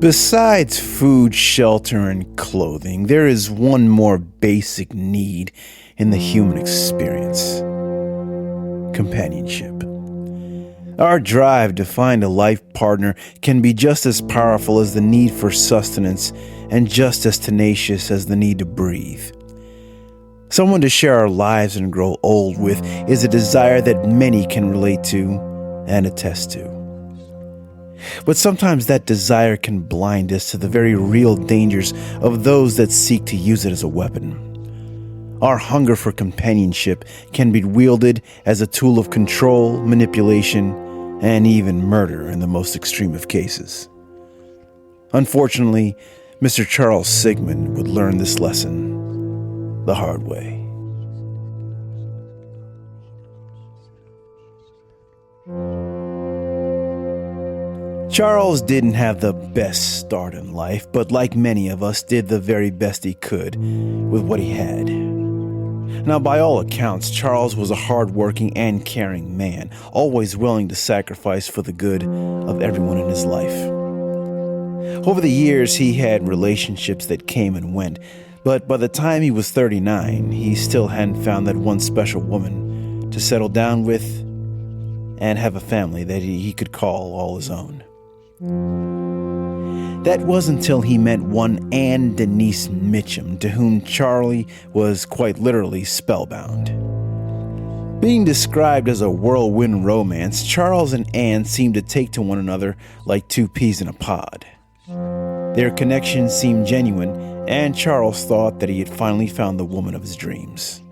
Besides food, shelter, and clothing, there is one more basic need in the human experience: companionship. Our drive to find a life partner can be just as powerful as the need for sustenance and just as tenacious as the need to breathe. Someone to share our lives and grow old with is a desire that many can relate to and attest to. But sometimes that desire can blind us to the very real dangers of those that seek to use it as a weapon. Our hunger for companionship can be wielded as a tool of control, manipulation, and even murder in the most extreme of cases. Unfortunately, Mr. Charles Sigmin would learn this lesson the hard way. Charles didn't have the best start in life, but like many of us, did the very best he could with what he had. Now, by all accounts, Charles was a hard-working and caring man, always willing to sacrifice for the good of everyone in his life. Over the years, he had relationships that came and went, but by the time he was 39, he still hadn't found that one special woman to settle down with and have a family that he could call all his own. That was until he met one Anne Denise Mitchum, to whom Charlie was quite literally spellbound. Being described as a whirlwind romance, Charles and Anne seemed to take to one another like two peas in a pod. Their connection seemed genuine, and Charles thought that he had finally found the woman of his dreams.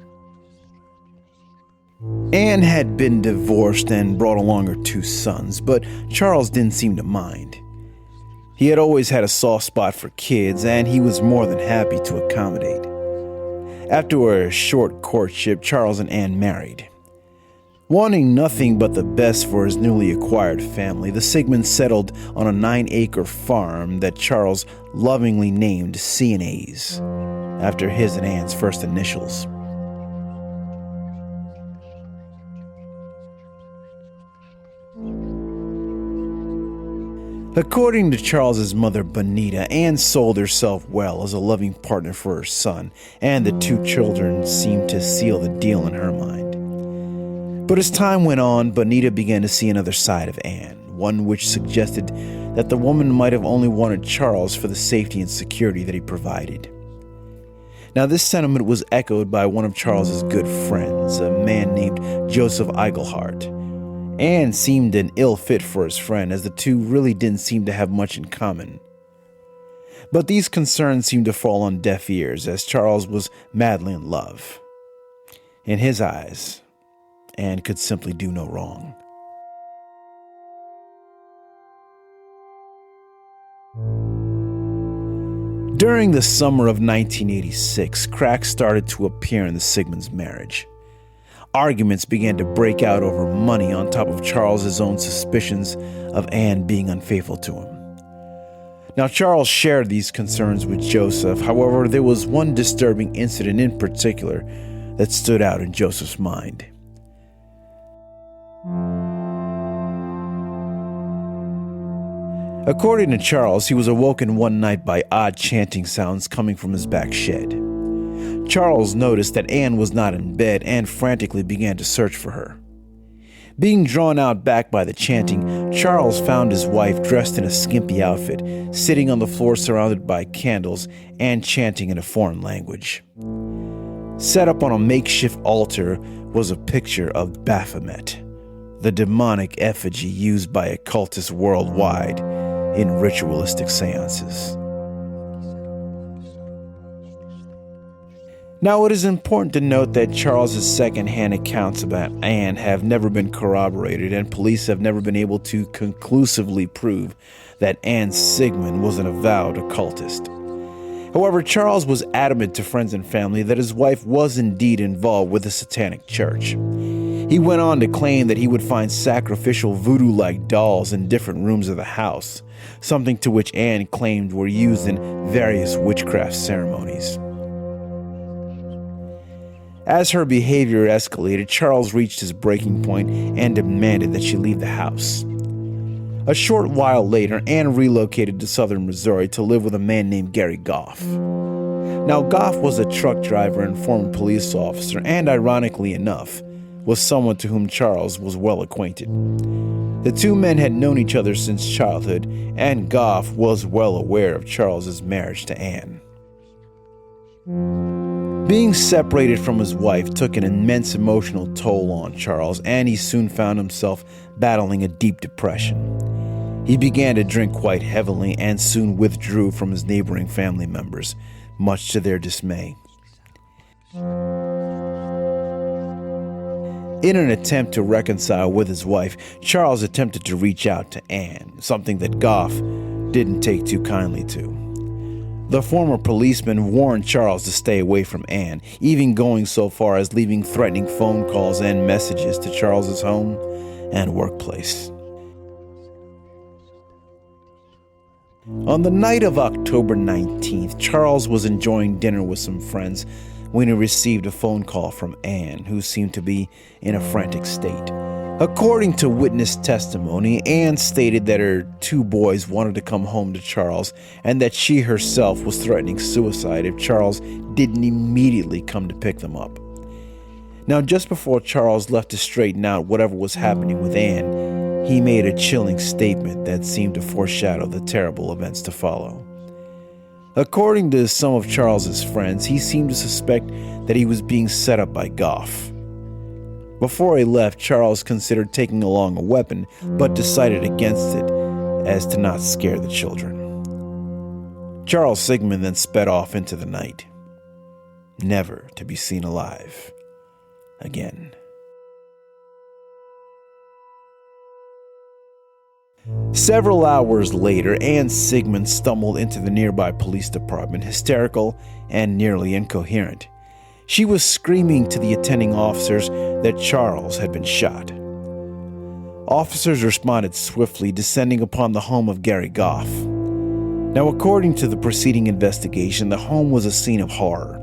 Anne had been divorced and brought along her two sons, but Charles didn't seem to mind. He had always had a soft spot for kids, and he was more than happy to accommodate. After a short courtship, Charles and Anne married. Wanting nothing but the best for his newly acquired family, the Sigmins settled on a 9-acre farm that Charles lovingly named C&A's, after his and Anne's first initials. According to Charles's mother, Bonita, Anne sold herself well as a loving partner for her son, and the two children seemed to seal the deal in her mind. But as time went on, Bonita began to see another side of Anne, one which suggested that the woman might have only wanted Charles for the safety and security that he provided. Now, this sentiment was echoed by one of Charles's good friends, a man named Joseph Eigelhart. Anne seemed an ill fit for his friend, as the two really didn't seem to have much in common. But these concerns seemed to fall on deaf ears, as Charles was madly in love. In his eyes, Anne could simply do no wrong. During the summer of 1986, cracks started to appear in the Sigmins' marriage. Arguments began to break out over money, on top of Charles's own suspicions of Anne being unfaithful to him. Now, Charles shared these concerns with Joseph. However, there was one disturbing incident in particular that stood out in Joseph's mind. According to Charles, he was awoken one night by odd chanting sounds coming from his back shed. Charles noticed that Anne was not in bed and frantically began to search for her. Being drawn out back by the chanting, Charles found his wife dressed in a skimpy outfit, sitting on the floor surrounded by candles and chanting in a foreign language. Set up on a makeshift altar was a picture of Baphomet, the demonic effigy used by occultists worldwide in ritualistic seances. Now, it is important to note that Charles's second-hand accounts about Anne have never been corroborated, and police have never been able to conclusively prove that Anne Sigmin was an avowed occultist. However, Charles was adamant to friends and family that his wife was indeed involved with the Satanic Church. He went on to claim that he would find sacrificial voodoo-like dolls in different rooms of the house, something to which Anne claimed were used in various witchcraft ceremonies. As her behavior escalated, Charles reached his breaking point and demanded that she leave the house. A short while later, Ann relocated to southern Missouri to live with a man named Gary Goff. Now, Goff was a truck driver and former police officer, and ironically enough, was someone to whom Charles was well acquainted. The two men had known each other since childhood, and Goff was well aware of Charles's marriage to Ann. Being separated from his wife took an immense emotional toll on Charles, and he soon found himself battling a deep depression. He began to drink quite heavily and soon withdrew from his neighboring family members, much to their dismay. In an attempt to reconcile with his wife, Charles attempted to reach out to Ann, something that Goff didn't take too kindly to. The former policeman warned Charles to stay away from Ann, even going so far as leaving threatening phone calls and messages to Charles's home and workplace. On the night of October 19th, Charles was enjoying dinner with some friends when he received a phone call from Ann, who seemed to be in a frantic state. According to witness testimony, Ann stated that her two boys wanted to come home to Charles and that she herself was threatening suicide if Charles didn't immediately come to pick them up. Now, just before Charles left to straighten out whatever was happening with Ann, he made a chilling statement that seemed to foreshadow the terrible events to follow. According to some of Charles's friends, he seemed to suspect that he was being set up by Goff. Before he left, Charles considered taking along a weapon, but decided against it as to not scare the children. Charles Sigmin then sped off into the night, never to be seen alive again. Several hours later, Ann Sigmin stumbled into the nearby police department, hysterical and nearly incoherent. She was screaming to the attending officers that Charles had been shot. Officers responded swiftly, descending upon the home of Gary Goff. Now, according to the preceding investigation, the home was a scene of horror.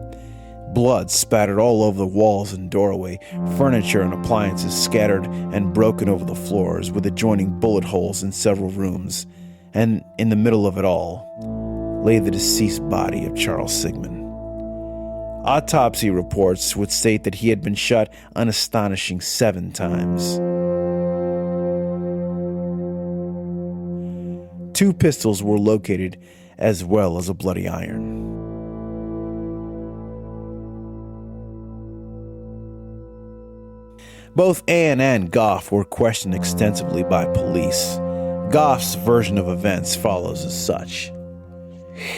Blood spattered all over the walls and doorway, furniture and appliances scattered and broken over the floors with adjoining bullet holes in several rooms, and in the middle of it all lay the deceased body of Charles Sigmin. Autopsy reports would state that he had been shot an astonishing 7 times. 2 pistols were located, as well as a bloody iron. Both Ann and Goff were questioned extensively by police. Goff's version of events follows as such.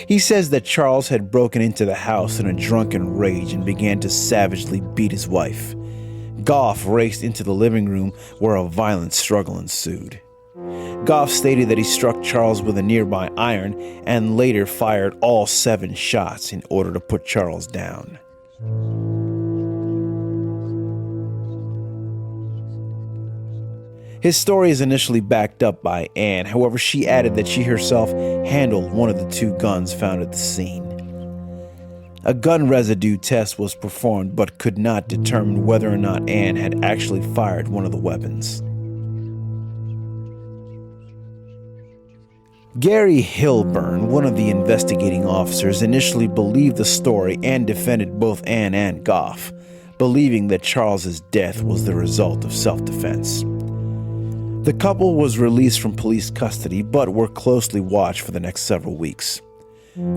He says that Charles had broken into the house in a drunken rage and began to savagely beat his wife. Goff raced into the living room where a violent struggle ensued. Goff stated that he struck Charles with a nearby iron and later fired all 7 shots in order to put Charles down. His story is initially backed up by Ann. However, she added that she herself handled one of the 2 guns found at the scene. A gun residue test was performed but could not determine whether or not Ann had actually fired one of the weapons. Gary Hilburn, one of the investigating officers, initially believed the story and defended both Ann and Goff, believing that Charles's death was the result of self-defense. The couple was released from police custody, but were closely watched for the next several weeks.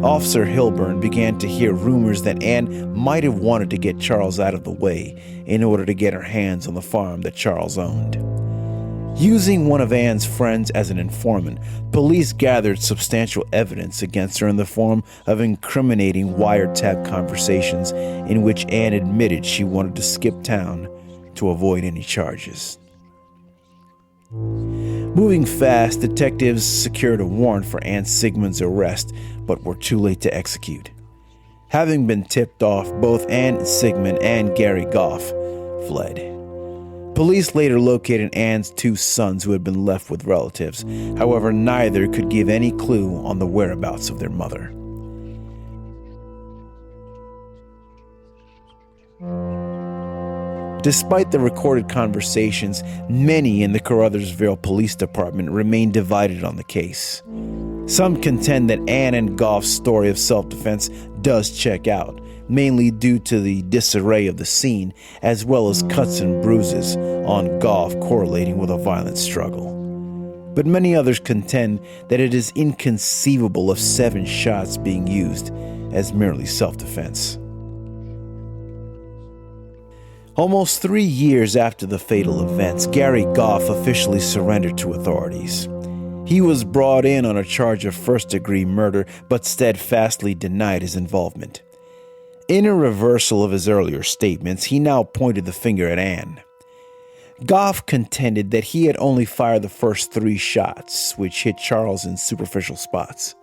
Officer Hilburn began to hear rumors that Ann might have wanted to get Charles out of the way in order to get her hands on the farm that Charles owned. Using one of Ann's friends as an informant, police gathered substantial evidence against her in the form of incriminating wiretap conversations in which Ann admitted she wanted to skip town to avoid any charges. Moving fast, detectives secured a warrant for Ann Sigmin's arrest, but were too late to execute. Having been tipped off, both Ann Sigmin and Gary Goff fled. Police later located Ann's 2 sons who had been left with relatives. However, neither could give any clue on the whereabouts of their mother. Despite the recorded conversations, many in the Caruthersville Police Department remain divided on the case. Some contend that Ann and Goff's story of self-defense does check out, mainly due to the disarray of the scene, as well as cuts and bruises on Goff correlating with a violent struggle. But many others contend that it is inconceivable of 7 shots being used as merely self-defense. Almost 3 years after the fatal events, Gary Goff officially surrendered to authorities. He was brought in on a charge of first-degree murder, but steadfastly denied his involvement. In a reversal of his earlier statements, he now pointed the finger at Ann. Goff contended that he had only fired the first 3 shots, which hit Charles in superficial spots.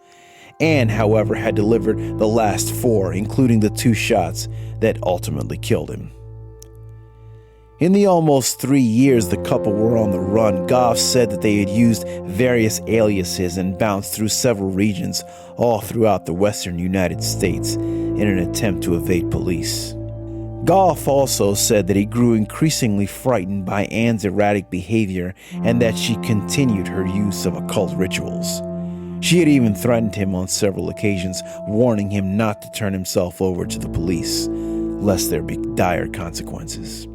Ann, however, had delivered the last 4, including the 2 shots that ultimately killed him. In the almost 3 years the couple were on the run, Goff said that they had used various aliases and bounced through several regions all throughout the western United States in an attempt to evade police. Goff also said that he grew increasingly frightened by Ann's erratic behavior and that she continued her use of occult rituals. She had even threatened him on several occasions, warning him not to turn himself over to the police, lest there be dire consequences.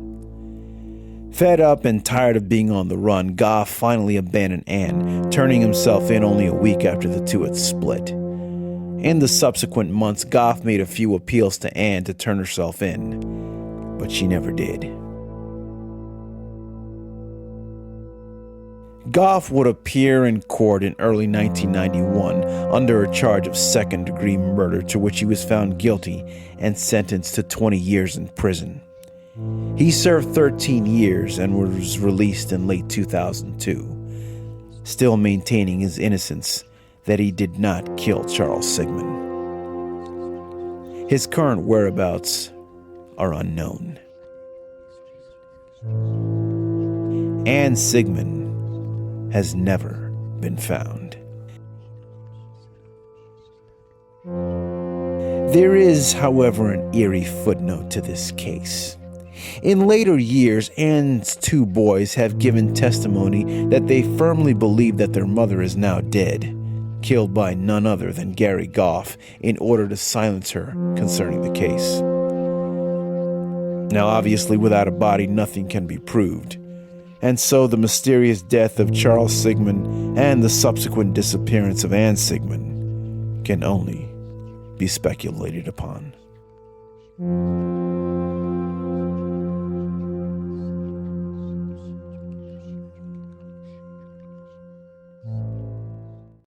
Fed up and tired of being on the run, Goff finally abandoned Ann, turning himself in only a week after the two had split. In the subsequent months, Goff made a few appeals to Ann to turn herself in, but she never did. Goff would appear in court in early 1991 under a charge of second-degree murder, to which he was found guilty and sentenced to 20 years in prison. He served 13 years and was released in late 2002, still maintaining his innocence that he did not kill Charles Sigmin. His current whereabouts are unknown. Ann Sigmin has never been found. There is, however, an eerie footnote to this case. In later years, Ann's 2 boys have given testimony that they firmly believe that their mother is now dead, killed by none other than Gary Goff in order to silence her concerning the case. Now, obviously, without a body, nothing can be proved, and so the mysterious death of Charles Sigmin and the subsequent disappearance of Ann Sigmin can only be speculated upon.